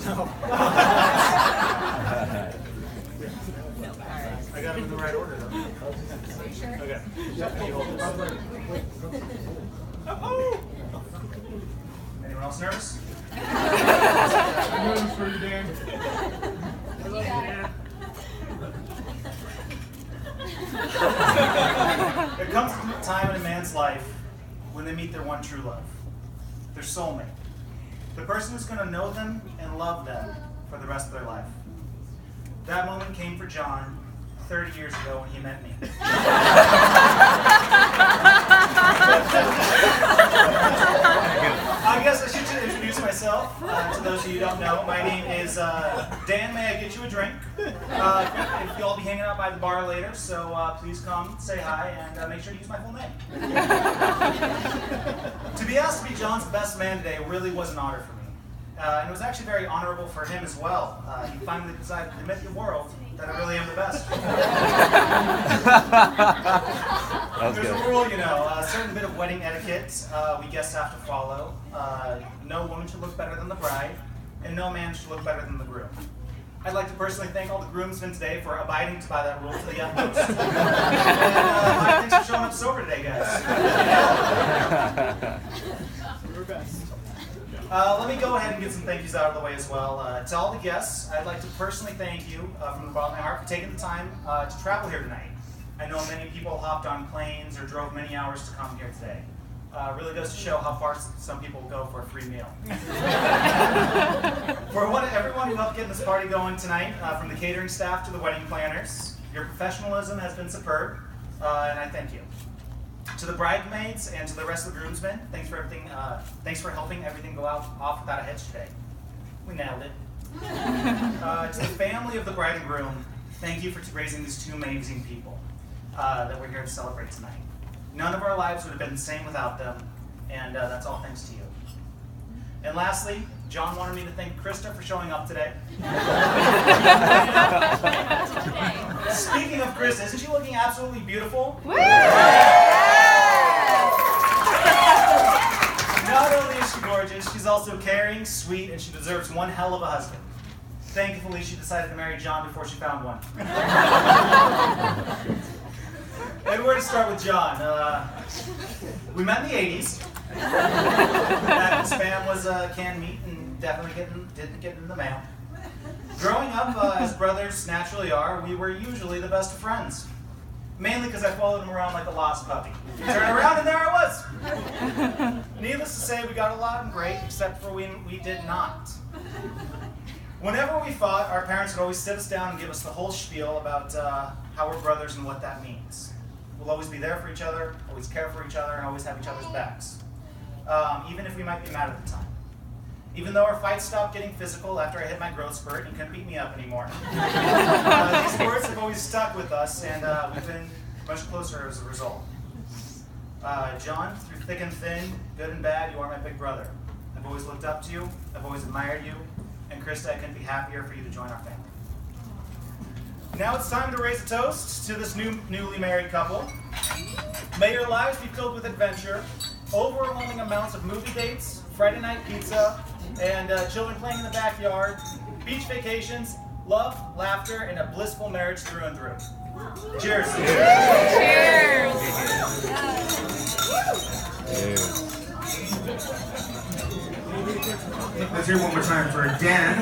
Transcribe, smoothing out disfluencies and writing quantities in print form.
No. I got them in the right order, though. Are you sure? Okay. Can you hold this? Oh! Anyone else nervous? I'm nervous for you, Dan. I love you, Dan. There comes a time in a man's life when they meet their one true love, their soulmate, the person who's going to know them and love them for the rest of their life. That moment came for John 30 years ago when he met me. I guess I should introduce myself to those of you who don't know. My name is Dan. May I get you a drink? If you'll all be hanging out by the bar later, so please come, say hi, and make sure to use my full name. To be asked to be John's best man today really was an honor for me. And it was actually very honorable for him as well. He finally decided to admit to the world that I really am the best. There's a rule, you know, a certain bit of wedding etiquette we guests have to follow. No woman should look better than the bride, and no man should look better than the groom. I'd like to personally thank all the groomsmen today for abiding by that rule to the utmost. And thanks for showing up sober today, guys. Your best. Let me go ahead and get some thank yous out of the way as well. To all the guests, I'd like to personally thank you from the bottom of my heart for taking the time to travel here tonight. I know many people hopped on planes or drove many hours to come here today. Really goes to show how far some people go for a free meal. For everyone who helped get this party going tonight, from the catering staff to the wedding planners, your professionalism has been superb, and I thank you. To the bridesmaids and to the rest of the groomsmen, thanks for everything. Thanks for helping everything go off without a hitch today. We nailed it. To the family of the bride and groom, thank you for raising these two amazing people that we're here to celebrate tonight. None of our lives would have been the same without them, and that's all thanks to you. And lastly, John wanted me to thank Krista for showing up today. Speaking of Krista, isn't she looking absolutely beautiful? Not only is she gorgeous, she's also caring, sweet, and she deserves one hell of a husband. Thankfully, she decided to marry John before she found one. And where to start with John? We met in the 80s. Back when Spam was canned meat and definitely didn't get in the mail. Growing up, as brothers naturally are, we were usually the best of friends. Mainly because I followed him around like a lost puppy. Turn around and there I was. Needless to say, we got along great, except for when we did not. Whenever we fought, our parents would always sit us down and give us the whole spiel about how we're brothers and what that means. We'll always be there for each other, always care for each other, and always have each other's backs. Even if we might be mad at the time. Even though our fights stopped getting physical after I hit my growth spurt and you couldn't beat me up anymore. These words have always stuck with us, and we've been much closer as a result. John, through thick and thin, good and bad, you are my big brother. I've always looked up to you, I've always admired you, and Krista, I couldn't be happier for you to join our family. Now it's time to raise a toast to this newly married couple. May your lives be filled with adventure, overwhelming amounts of movie dates, Friday night pizza, and children playing in the backyard, beach vacations, love, laughter, and a blissful marriage through and through. Cheers. Cheers. Let's hear it one more time for Dan.